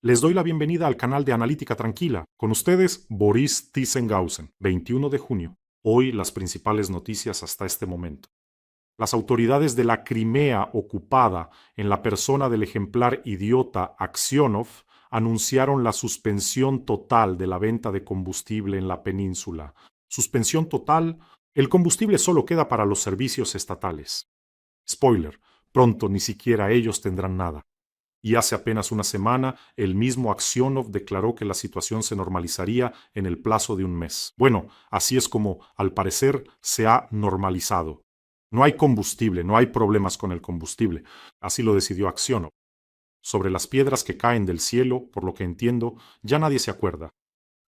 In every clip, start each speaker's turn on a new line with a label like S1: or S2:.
S1: Les doy la bienvenida al canal de Analítica Tranquila. Con ustedes, Boris Thyssen-Gausen, 21 de junio. Hoy las principales noticias hasta este momento. Las autoridades de la Crimea ocupada, en la persona del ejemplar idiota Aksionov, anunciaron la suspensión total de la venta de combustible en la península. Suspensión total, el combustible solo queda para los servicios estatales. Spoiler, pronto ni siquiera ellos tendrán nada. Y hace apenas una semana, el mismo Aksionov declaró que la situación se normalizaría en el plazo de un mes. Bueno, así es como, al parecer, se ha normalizado. No hay combustible, no hay problemas con el combustible. Así lo decidió Aksionov. Sobre las piedras que caen del cielo, por lo que entiendo, ya nadie se acuerda.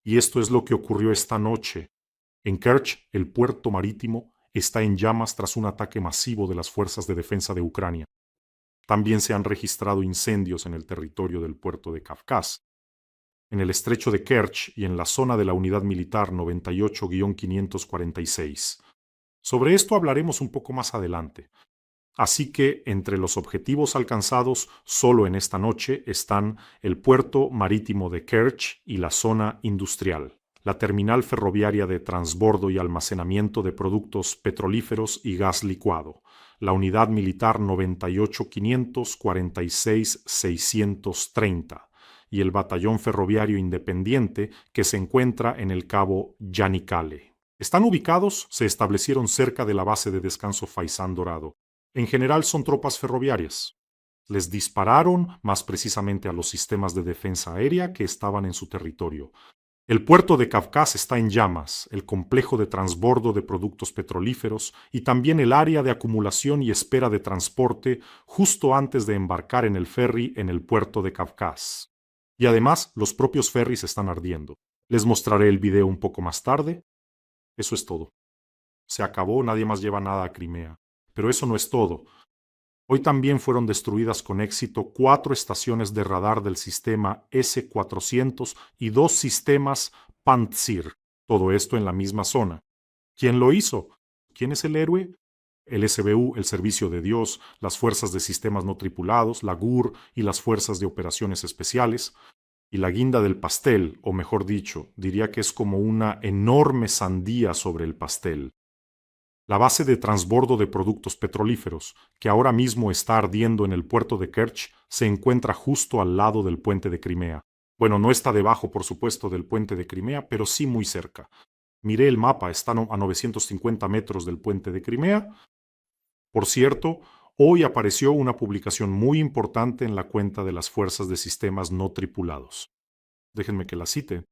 S1: Y esto es lo que ocurrió esta noche. En Kerch, el puerto marítimo está en llamas tras un ataque masivo de las fuerzas de defensa de Ucrania. También se han registrado incendios en el territorio del puerto de Kafkaz. En el estrecho de Kerch y en la zona de la unidad militar 98-546. Sobre esto hablaremos un poco más adelante. Así que entre los objetivos alcanzados solo en esta noche están el puerto marítimo de Kerch y la zona industrial, la terminal ferroviaria de transbordo y almacenamiento de productos petrolíferos y gas licuado, la unidad militar 98-546-630 y el batallón ferroviario independiente que se encuentra en el cabo Yanicale. Están ubicados, se establecieron cerca de la base de descanso Faisán Dorado. En general son tropas ferroviarias. Les dispararon más precisamente a los sistemas de defensa aérea que estaban en su territorio. El puerto de Kafkaz está en llamas, el complejo de transbordo de productos petrolíferos y también el área de acumulación y espera de transporte justo antes de embarcar en el ferry en el puerto de Kafkaz. Y además, los propios ferries están ardiendo. Les mostraré el video un poco más tarde. Eso es todo. Se acabó, nadie más lleva nada a Crimea. Pero eso no es todo. Hoy también fueron destruidas con éxito 4 estaciones de radar del sistema S-400 y 2 sistemas Pantsir. Todo esto en la misma zona. ¿Quién lo hizo? ¿Quién es el héroe? El SBU, el Servicio de Dios, las Fuerzas de Sistemas No Tripulados, la GUR y las Fuerzas de Operaciones Especiales. Y la guinda del pastel, o mejor dicho, diría que es como una enorme sandía sobre el pastel. La base de transbordo de productos petrolíferos, que ahora mismo está ardiendo en el puerto de Kerch, se encuentra justo al lado del puente de Crimea. Bueno, no está debajo, por supuesto, del puente de Crimea, pero sí muy cerca. Miré el mapa, está a 950 metros del puente de Crimea. Por cierto, hoy apareció una publicación muy importante en la cuenta de las Fuerzas de Sistemas No Tripulados. Déjenme que la cite.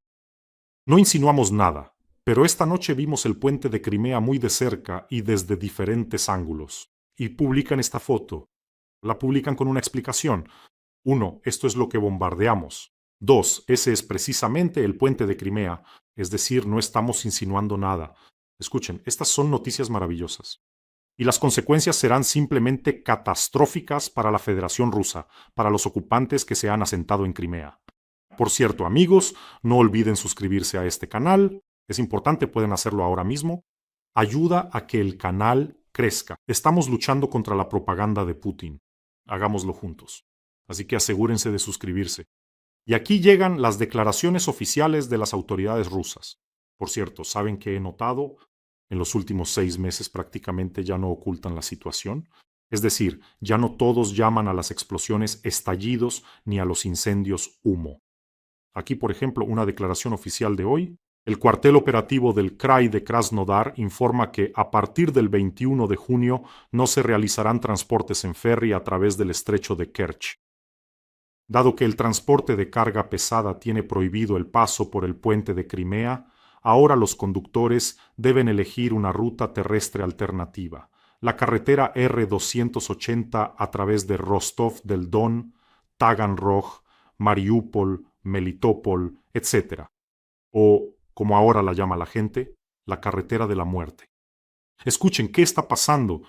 S1: No insinuamos nada, pero esta noche vimos el puente de Crimea muy de cerca y desde diferentes ángulos. Y publican esta foto. La publican con una explicación. 1. Esto es lo que bombardeamos. 2. Ese es precisamente el puente de Crimea. Es decir, no estamos insinuando nada. Escuchen, estas son noticias maravillosas. Y las consecuencias serán simplemente catastróficas para la Federación Rusa, para los ocupantes que se han asentado en Crimea. Por cierto, amigos, no olviden suscribirse a este canal. Es importante, pueden hacerlo ahora mismo. Ayuda a que el canal crezca. Estamos luchando contra la propaganda de Putin. Hagámoslo juntos. Así que asegúrense de suscribirse. Y aquí llegan las declaraciones oficiales de las autoridades rusas. Por cierto, ¿saben qué he notado? En los últimos 6 meses prácticamente ya no ocultan la situación. Es decir, ya no todos llaman a las explosiones estallidos ni a los incendios humo. Aquí, por ejemplo, una declaración oficial de hoy. El cuartel operativo del Krai de Krasnodar informa que a partir del 21 de junio no se realizarán transportes en ferry a través del estrecho de Kerch. Dado que el transporte de carga pesada tiene prohibido el paso por el puente de Crimea, ahora los conductores deben elegir una ruta terrestre alternativa, la carretera R-280 a través de Rostov del Don, Taganrog, Mariupol, Melitopol, etc. O, como ahora la llama la gente, la carretera de la muerte. Escuchen, ¿qué está pasando?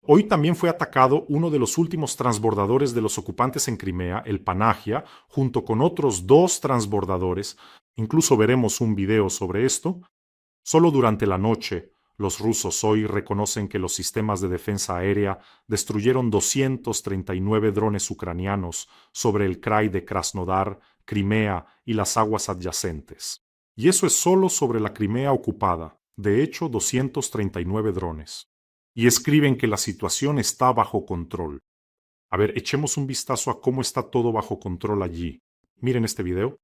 S1: Hoy también fue atacado uno de los últimos transbordadores de los ocupantes en Crimea, el Panagia, junto con otros 2 transbordadores. Incluso veremos un video sobre esto. Solo durante la noche, los rusos hoy reconocen que los sistemas de defensa aérea destruyeron 239 drones ucranianos sobre el Krai de Krasnodar, Crimea y las aguas adyacentes. Y eso es solo sobre la Crimea ocupada, de hecho 239 drones. Y escriben que la situación está bajo control. A ver, echemos un vistazo a cómo está todo bajo control allí. Miren este video.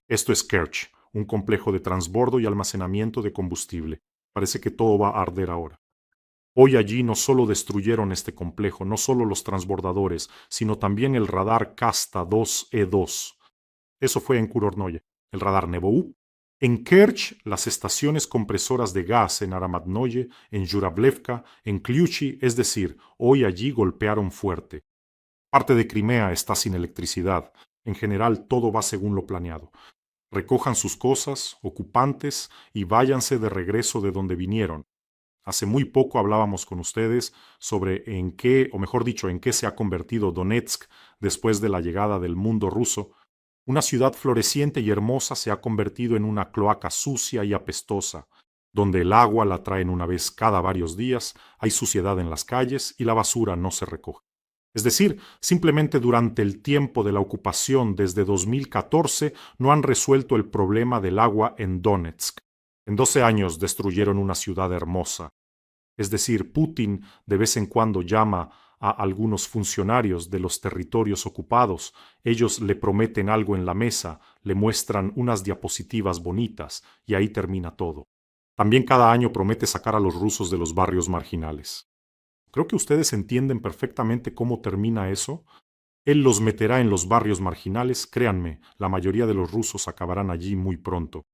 S1: Esto es Kerch, un complejo de transbordo y almacenamiento de combustible. Parece que todo va a arder ahora. Hoy allí no solo destruyeron este complejo, no solo los transbordadores, sino también el radar Kasta 2E2. Eso fue en Kurornoye, el radar Nebou. En Kerch, las estaciones compresoras de gas en Aramadnoye, en Yurablevka, en Kliuchi, es decir, hoy allí golpearon fuerte. Parte de Crimea está sin electricidad. En general, todo va según lo planeado. Recojan sus cosas, ocupantes, y váyanse de regreso de donde vinieron. Hace muy poco hablábamos con ustedes sobre en qué, o mejor dicho, en qué se ha convertido Donetsk después de la llegada del mundo ruso. Una ciudad floreciente y hermosa se ha convertido en una cloaca sucia y apestosa, donde el agua la traen una vez cada varios días, hay suciedad en las calles y la basura no se recoge. Es decir, simplemente durante el tiempo de la ocupación desde 2014 no han resuelto el problema del agua en Donetsk. En 12 años destruyeron una ciudad hermosa. Es decir, Putin de vez en cuando llama a algunos funcionarios de los territorios ocupados. Ellos le prometen algo en la mesa, le muestran unas diapositivas bonitas y ahí termina todo. También cada año promete sacar a los rusos de los barrios marginales. Creo que ustedes entienden perfectamente cómo termina eso. Él los meterá en los barrios marginales, créanme, la mayoría de los rusos acabarán allí muy pronto.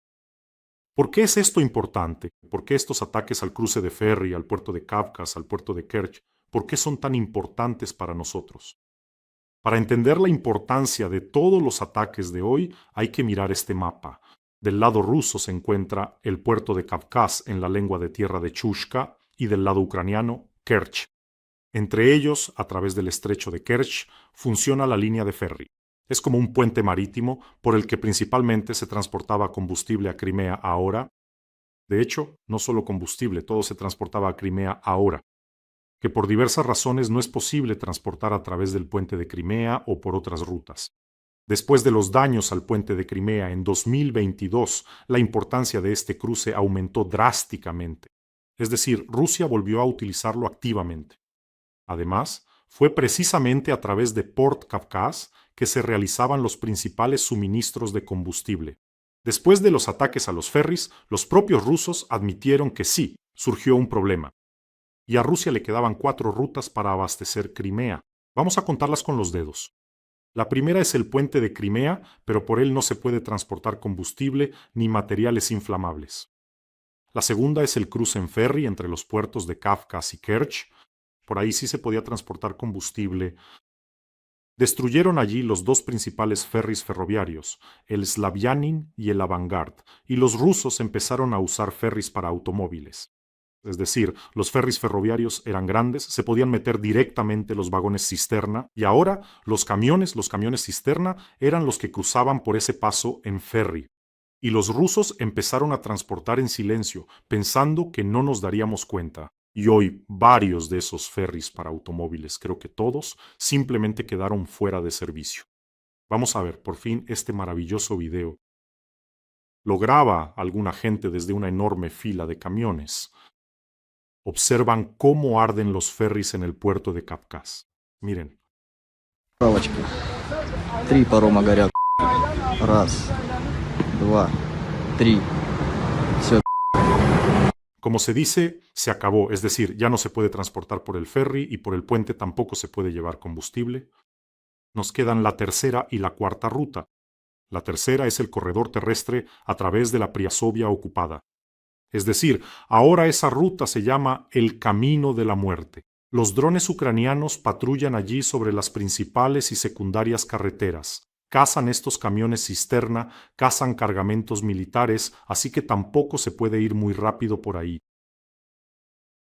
S1: ¿Por qué es esto importante? ¿Por qué estos ataques al cruce de ferry, al puerto de Kavkaz, al puerto de Kerch, por qué son tan importantes para nosotros? Para entender la importancia de todos los ataques de hoy, hay que mirar este mapa. Del lado ruso se encuentra el puerto de Kavkaz en la lengua de tierra de Chushka y del lado ucraniano, Kerch. Entre ellos, a través del estrecho de Kerch, funciona la línea de ferry. Es como un puente marítimo por el que principalmente se transportaba combustible a Crimea ahora. De hecho, no solo combustible, todo se transportaba a Crimea ahora, que por diversas razones no es posible transportar a través del puente de Crimea o por otras rutas. Después de los daños al puente de Crimea en 2022, la importancia de este cruce aumentó drásticamente. Es decir, Rusia volvió a utilizarlo activamente. Además, fue precisamente a través de Port Kavkaz que se realizaban los principales suministros de combustible. Después de los ataques a los ferries, los propios rusos admitieron que sí, surgió un problema. Y a Rusia le quedaban 4 rutas para abastecer Crimea. Vamos a contarlas con los dedos. La primera es el puente de Crimea, pero por él no se puede transportar combustible ni materiales inflamables. La segunda es el cruce en ferry entre los puertos de Kavkaz y Kerch. Por ahí sí se podía transportar combustible. Destruyeron allí los 2 principales ferries ferroviarios, el Slavyanin y el Avangard, y los rusos empezaron a usar ferries para automóviles. Es decir, los ferries ferroviarios eran grandes, se podían meter directamente los vagones cisterna, y ahora los camiones cisterna, eran los que cruzaban por ese paso en ferry. Y los rusos empezaron a transportar en silencio, pensando que no nos daríamos cuenta. Y hoy varios de esos ferries para automóviles, creo que todos, simplemente quedaron fuera de servicio. Vamos a ver, por fin, este maravilloso video. Lo graba alguna gente desde una enorme fila de camiones. Observan cómo arden los ferries en el puerto de Kavkaz. Miren.
S2: 3 парома горят. 1, 2, 3. Все.
S1: Como se dice, se acabó, es decir, ya no se puede transportar por el ferry y por el puente tampoco se puede llevar combustible. Nos quedan la tercera y la cuarta ruta. La tercera es el corredor terrestre a través de la Priazovia ocupada. Es decir, ahora esa ruta se llama el Camino de la Muerte. Los drones ucranianos patrullan allí sobre las principales y secundarias carreteras. Cazan estos camiones cisterna, cazan cargamentos militares, así que tampoco se puede ir muy rápido por ahí.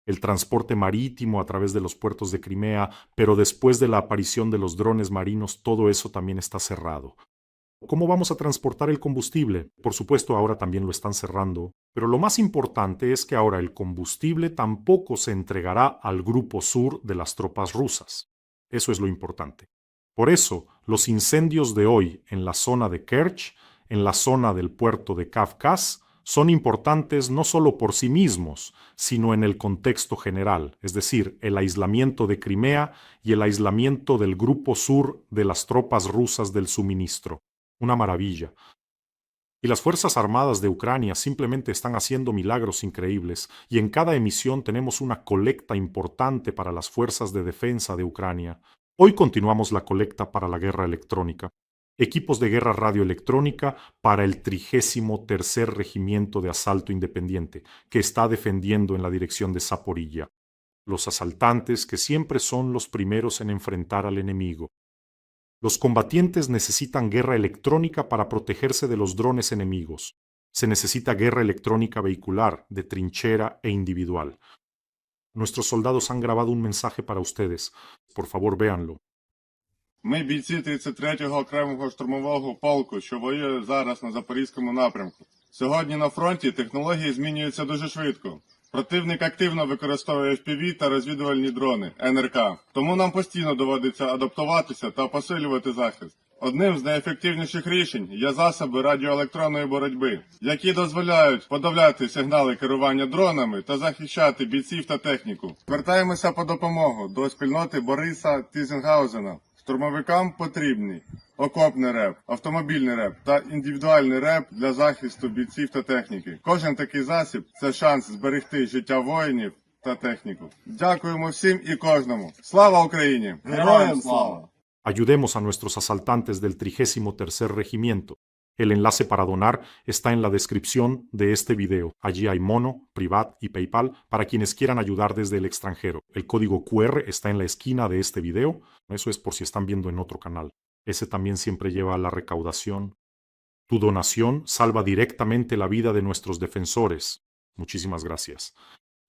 S1: el transporte marítimo a través de los puertos de Crimea, pero después de la aparición de los drones marinos, todo eso también está cerrado. ¿Cómo vamos a transportar el combustible? Por supuesto, ahora también lo están cerrando, pero lo más importante es que ahora el combustible tampoco se entregará al grupo sur de las tropas rusas. Eso es lo importante. Por eso, los incendios de hoy en la zona de Kerch, en la zona del puerto de Kavkaz, son importantes no solo por sí mismos, sino en el contexto general, es decir, el aislamiento de Crimea y el aislamiento del grupo sur de las tropas rusas del suministro. Una maravilla. Y las Fuerzas Armadas de Ucrania simplemente están haciendo milagros increíbles, y en cada emisión tenemos una colecta importante para las fuerzas de defensa de Ucrania. Hoy continuamos la colecta para la guerra electrónica. Equipos de guerra radioelectrónica para el 33º Regimiento de Asalto Independiente, que está defendiendo en la dirección de Zaporilla. Los asaltantes que siempre son los primeros en enfrentar al enemigo. Los combatientes necesitan guerra electrónica para protegerse de los drones enemigos. Se necesita guerra electrónica vehicular, de trinchera e individual. Nuestros soldados han grabado un mensaje para ustedes. Por favor, véanlo.
S3: Ми бійці 33-го окремого штурмового полку, що воює зараз на Запорізькому напрямку. Сьогодні на фронті технології змінюються дуже швидко. Противник активно використовує FPV та розвідувальні дрони НРК. Тому нам постійно доводиться адаптуватися та посилювати захист. Одним з найефективніших рішень є засоби радіоелектронної боротьби, які дозволяють подавляти сигнали керування дронами та захищати бійців та техніку. Звертаємося по допомогу до спільноти Бориса Тізенгаузена. Штурмовикам потрібні окопний реп, автомобільний реп та індивідуальний реп для захисту бійців та техніки. Кожен такий засіб – це шанс зберегти життя воїнів та техніку. Дякуємо всім і кожному. Слава Україні! Героям слава!
S1: Ayudemos a nuestros asaltantes del 33º Regimiento. El enlace para donar está en la descripción de este video. Allí hay Mono, Privat y PayPal para quienes quieran ayudar desde el extranjero. El código QR está en la esquina de este video. Eso es por si están viendo en otro canal. Ese también siempre lleva a la recaudación. Tu donación salva directamente la vida de nuestros defensores. Muchísimas gracias.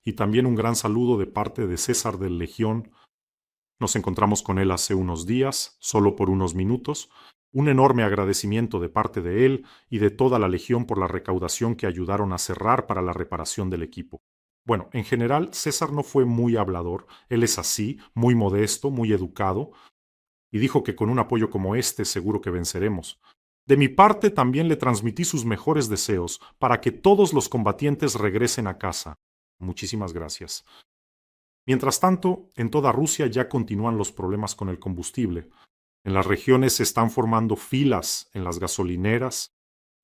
S1: Y también un gran saludo de parte de César del Legión. Nos encontramos con él hace unos días, solo por unos minutos. Un enorme agradecimiento de parte de él y de toda la Legión por la recaudación que ayudaron a cerrar para la reparación del equipo. Bueno, en general, César no fue muy hablador. Él es así, muy modesto, muy educado, y dijo que con un apoyo como este seguro que venceremos. De mi parte, también le transmití sus mejores deseos para que todos los combatientes regresen a casa. Muchísimas gracias. Mientras tanto, en toda Rusia ya continúan los problemas con el combustible. En las regiones se están formando filas en las gasolineras.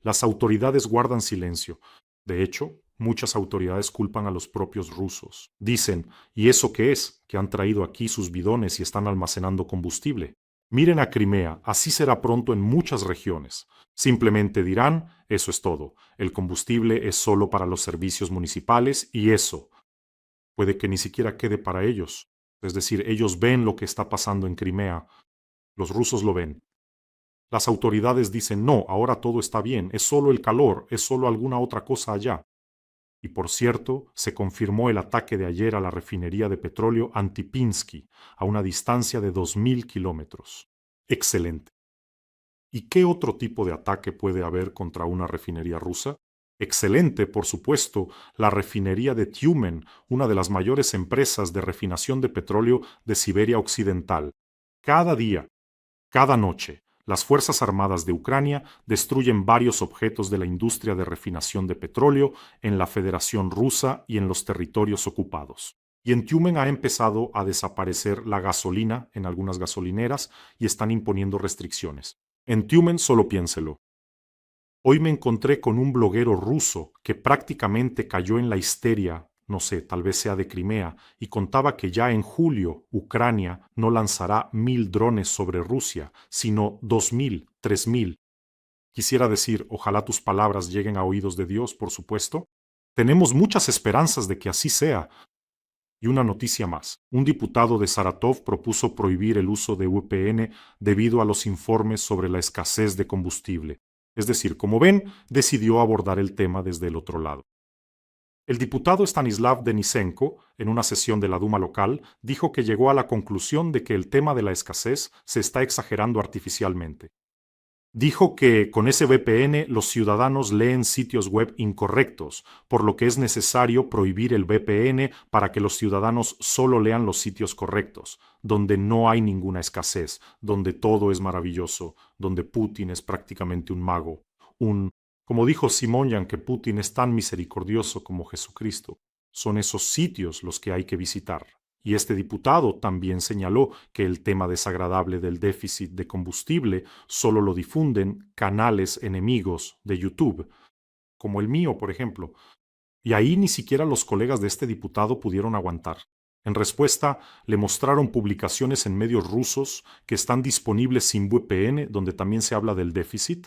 S1: Las autoridades guardan silencio. De hecho, muchas autoridades culpan a los propios rusos. Dicen, ¿y eso qué es? Que han traído aquí sus bidones y están almacenando combustible. Miren a Crimea, así será pronto en muchas regiones. Simplemente dirán, eso es todo. El combustible es solo para los servicios municipales y eso puede que ni siquiera quede para ellos. Es decir, ellos ven lo que está pasando en Crimea. Los rusos lo ven. Las autoridades dicen, no, ahora todo está bien, es solo el calor, es solo alguna otra cosa allá. Y por cierto, se confirmó el ataque de ayer a la refinería de petróleo Antipinsky, a una distancia de 2000 kilómetros. Excelente. ¿Y qué otro tipo de ataque puede haber contra una refinería rusa? Excelente, por supuesto, la refinería de Tyumen, una de las mayores empresas de refinación de petróleo de Siberia Occidental. Cada día, cada noche, las Fuerzas Armadas de Ucrania destruyen varios objetos de la industria de refinación de petróleo en la Federación Rusa y en los territorios ocupados. Y en Tyumen ha empezado a desaparecer la gasolina en algunas gasolineras y están imponiendo restricciones. En Tyumen solo piénselo. Hoy me encontré con un bloguero ruso que prácticamente cayó en la histeria, no sé, tal vez sea de Crimea, y contaba que ya en julio Ucrania no lanzará 1000 drones sobre Rusia, sino 2000, 3000. Quisiera decir, ojalá tus palabras lleguen a oídos de Dios, por supuesto. Tenemos muchas esperanzas de que así sea. Y una noticia más. Un diputado de Saratov propuso prohibir el uso de VPN debido a los informes sobre la escasez de combustible. Es decir, como ven, decidió abordar el tema desde el otro lado. El diputado Stanislav Denisenko, en una sesión de la Duma local, dijo que llegó a la conclusión de que el tema de la escasez se está exagerando artificialmente. Dijo que con ese VPN los ciudadanos leen sitios web incorrectos, por lo que es necesario prohibir el VPN para que los ciudadanos solo lean los sitios correctos, donde no hay ninguna escasez, donde todo es maravilloso, donde Putin es prácticamente un mago, como dijo Simonyan, que Putin es tan misericordioso como Jesucristo. Son esos sitios los que hay que visitar. Y este diputado también señaló que el tema desagradable del déficit de combustible solo lo difunden canales enemigos de YouTube, como el mío, por ejemplo. Y ahí ni siquiera los colegas de este diputado pudieron aguantar. En respuesta, le mostraron publicaciones en medios rusos que están disponibles sin VPN, donde también se habla del déficit.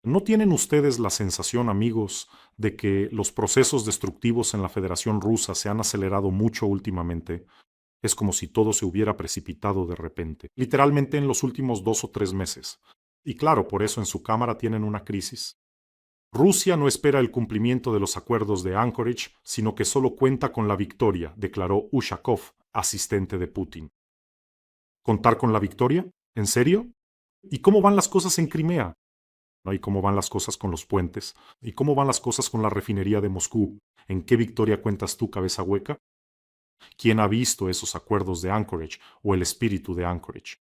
S1: ¿No tienen ustedes la sensación, amigos, de que los procesos destructivos en la Federación Rusa se han acelerado mucho últimamente? Es como si todo se hubiera precipitado de repente, literalmente en los últimos 2 o 3 meses. Y claro, por eso en su Cámara tienen una crisis. Rusia no espera el cumplimiento de los acuerdos de Anchorage, sino que solo cuenta con la victoria, declaró Ushakov, asistente de Putin. ¿Contar con la victoria? ¿En serio? ¿Y cómo van las cosas en Crimea? ¿No? ¿Y cómo van las cosas con los puentes? ¿Y cómo van las cosas con la refinería de Moscú? ¿En qué victoria cuentas tú, cabeza hueca? ¿Quién ha visto esos acuerdos de Anchorage o el espíritu de Anchorage?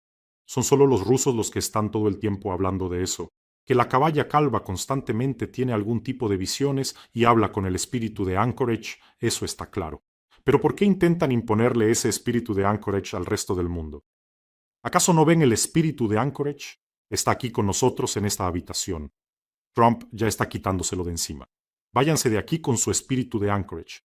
S1: Son solo los rusos los que están todo el tiempo hablando de eso. Que la caballa calva constantemente tiene algún tipo de visiones y habla con el espíritu de Anchorage, eso está claro. Pero ¿por qué intentan imponerle ese espíritu de Anchorage al resto del mundo? ¿Acaso no ven el espíritu de Anchorage? Está aquí con nosotros en esta habitación. Trump ya está quitándoselo de encima. Váyanse de aquí con su espíritu de Anchorage.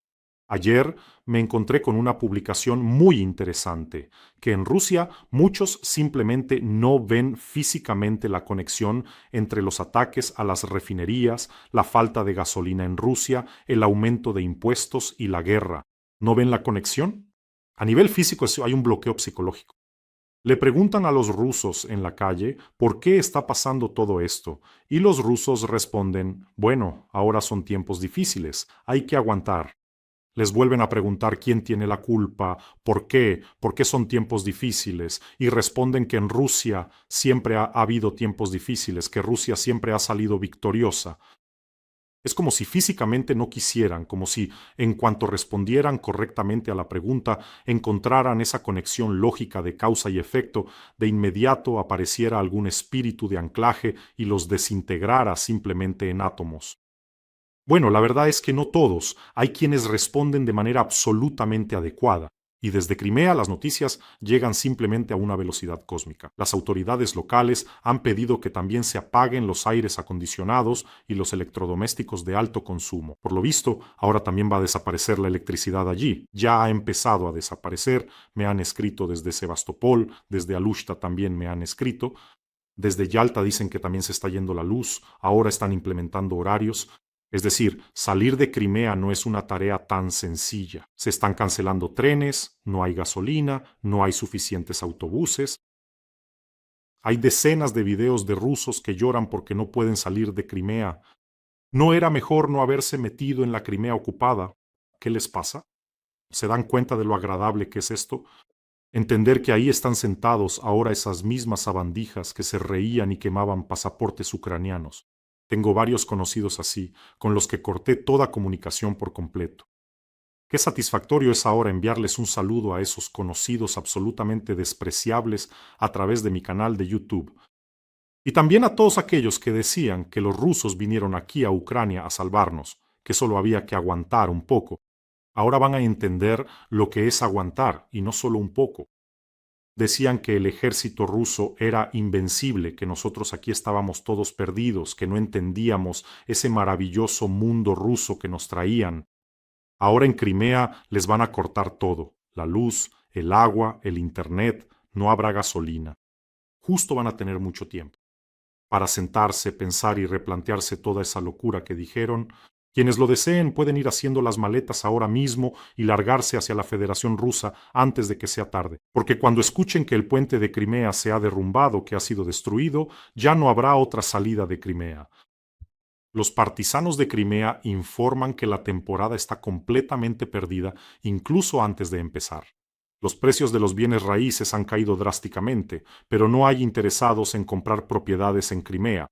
S1: Ayer me encontré con una publicación muy interesante, que en Rusia muchos simplemente no ven físicamente la conexión entre los ataques a las refinerías, la falta de gasolina en Rusia, el aumento de impuestos y la guerra. ¿No ven la conexión? A nivel físico hay un bloqueo psicológico. Le preguntan a los rusos en la calle por qué está pasando todo esto, y los rusos responden, bueno, ahora son tiempos difíciles, hay que aguantar. Les vuelven a preguntar quién tiene la culpa, por qué son tiempos difíciles, y responden que en Rusia siempre ha habido tiempos difíciles, que Rusia siempre ha salido victoriosa. Es como si físicamente no quisieran, como si, en cuanto respondieran correctamente a la pregunta, encontraran esa conexión lógica de causa y efecto, de inmediato apareciera algún espíritu de anclaje y los desintegrara simplemente en átomos. Bueno, la verdad es que no todos, hay quienes responden de manera absolutamente adecuada. Y desde Crimea las noticias llegan simplemente a una velocidad cósmica. Las autoridades locales han pedido que también se apaguen los aires acondicionados y los electrodomésticos de alto consumo. Por lo visto, ahora también va a desaparecer la electricidad allí. Ya ha empezado a desaparecer. Me han escrito desde Sebastopol, desde Alushta también me han escrito. Desde Yalta dicen que también se está yendo la luz. Ahora están implementando horarios. Es decir, salir de Crimea no es una tarea tan sencilla. Se están cancelando trenes, no hay gasolina, no hay suficientes autobuses. Hay decenas de videos de rusos que lloran porque no pueden salir de Crimea. ¿No era mejor no haberse metido en la Crimea ocupada? ¿Qué les pasa? ¿Se dan cuenta de lo agradable que es esto? Entender que ahí están sentados ahora esas mismas sabandijas que se reían y quemaban pasaportes ucranianos. Tengo varios conocidos así, con los que corté toda comunicación por completo. Qué satisfactorio es ahora enviarles un saludo a esos conocidos absolutamente despreciables a través de mi canal de YouTube. Y también a todos aquellos que decían que los rusos vinieron aquí a Ucrania a salvarnos, que solo había que aguantar un poco. Ahora van a entender lo que es aguantar, y no solo un poco. Decían que el ejército ruso era invencible, que nosotros aquí estábamos todos perdidos, que no entendíamos ese maravilloso mundo ruso que nos traían. Ahora en Crimea les van a cortar todo, la luz, el agua, el internet, no habrá gasolina. Justo van a tener mucho tiempo para sentarse, pensar y replantearse toda esa locura que dijeron. Quienes lo deseen pueden ir haciendo las maletas ahora mismo y largarse hacia la Federación Rusa antes de que sea tarde, porque cuando escuchen que el puente de Crimea se ha derrumbado, que ha sido destruido, ya no habrá otra salida de Crimea. Los partisanos de Crimea informan que la temporada está completamente perdida incluso antes de empezar. Los precios de los bienes raíces han caído drásticamente, pero no hay interesados en comprar propiedades en Crimea.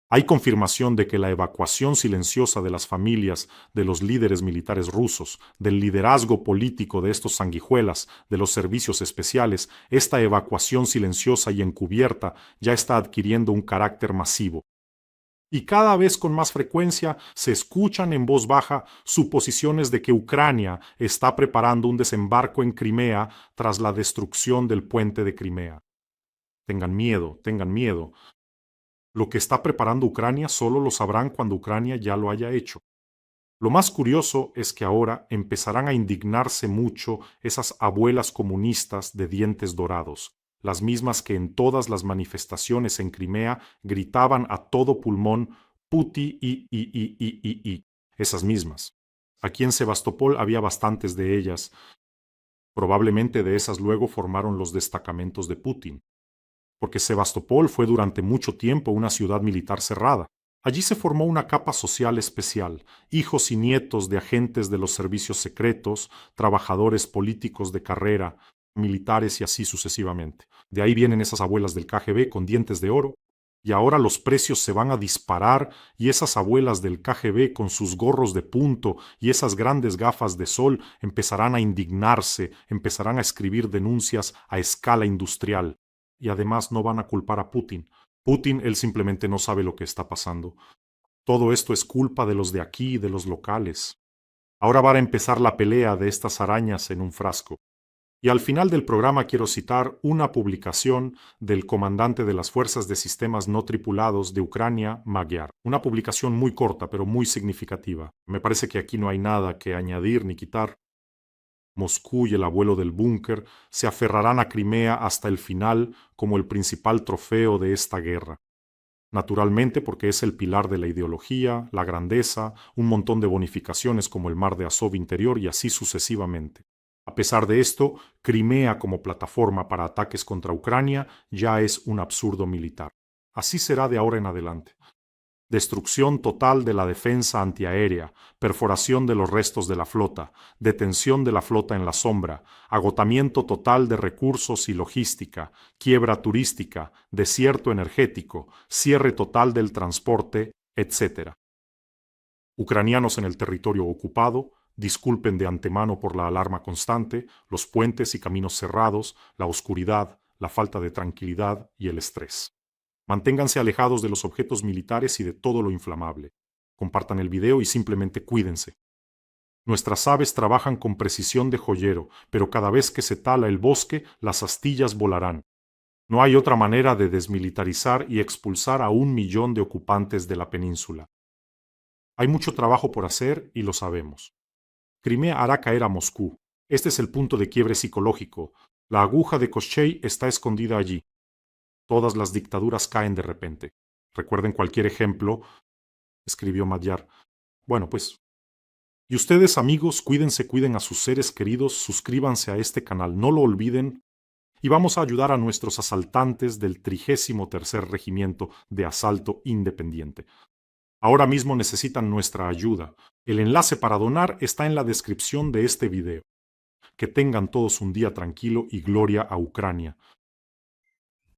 S1: Hay confirmación de que la evacuación silenciosa de las familias de los líderes militares rusos, del liderazgo político de estos sanguijuelas, de los servicios especiales, esta evacuación silenciosa y encubierta ya está adquiriendo un carácter masivo. Y cada vez con más frecuencia se escuchan en voz baja suposiciones de que Ucrania está preparando un desembarco en Crimea tras la destrucción del puente de Crimea. Tengan miedo, tengan miedo. Lo que está preparando Ucrania solo lo sabrán cuando Ucrania ya lo haya hecho. Lo más curioso es que ahora empezarán a indignarse mucho esas abuelas comunistas de dientes dorados, las mismas que en todas las manifestaciones en Crimea gritaban a todo pulmón Puti y. Esas mismas. Aquí en Sebastopol había bastantes de ellas. Probablemente de esas luego formaron los destacamentos de Putin. Porque Sebastopol fue durante mucho tiempo una ciudad militar cerrada. Allí se formó una capa social especial, hijos y nietos de agentes de los servicios secretos, trabajadores políticos de carrera, militares y así sucesivamente. De ahí vienen esas abuelas del KGB con dientes de oro. Y ahora los precios se van a disparar y esas abuelas del KGB con sus gorros de punto y esas grandes gafas de sol empezarán a indignarse, empezarán a escribir denuncias a escala industrial. Y además no van a culpar a Putin. Putin, él simplemente no sabe lo que está pasando. Todo esto es culpa de los de aquí, de los locales. Ahora va a empezar la pelea de estas arañas en un frasco. Y al final del programa quiero citar una publicación del comandante de las Fuerzas de Sistemas No Tripulados de Ucrania, Magyar. Una publicación muy corta, pero muy significativa. Me parece que aquí no hay nada que añadir ni quitar. Moscú y el abuelo del búnker se aferrarán a Crimea hasta el final como el principal trofeo de esta guerra. Naturalmente porque es el pilar de la ideología, la grandeza, un montón de bonificaciones como el mar de Azov interior y así sucesivamente. A pesar de esto, Crimea como plataforma para ataques contra Ucrania ya es un absurdo militar. Así será de ahora en adelante. Destrucción total de la defensa antiaérea, perforación de los restos de la flota, detención de la flota en la sombra, agotamiento total de recursos y logística, quiebra turística, desierto energético, cierre total del transporte, etc. Ucranianos en el territorio ocupado, disculpen de antemano por la alarma constante, los puentes y caminos cerrados, la oscuridad, la falta de tranquilidad y el estrés. Manténganse alejados de los objetos militares y de todo lo inflamable. Compartan el video y simplemente cuídense. Nuestras aves trabajan con precisión de joyero, pero cada vez que se tala el bosque, las astillas volarán. No hay otra manera de desmilitarizar y expulsar a 1 millón de ocupantes de la península. Hay mucho trabajo por hacer y lo sabemos. Crimea hará caer a Moscú. Este es el punto de quiebre psicológico. La aguja de Koschei está escondida allí. Todas las dictaduras caen de repente. Recuerden cualquier ejemplo, escribió Magyar. Bueno, pues. Y ustedes, amigos, cuídense, cuiden a sus seres queridos, suscríbanse a este canal, no lo olviden, y vamos a ayudar a nuestros asaltantes del 33º Regimiento de Asalto Independiente. Ahora mismo necesitan nuestra ayuda. El enlace para donar está en la descripción de este video. Que tengan todos un día tranquilo y gloria a Ucrania.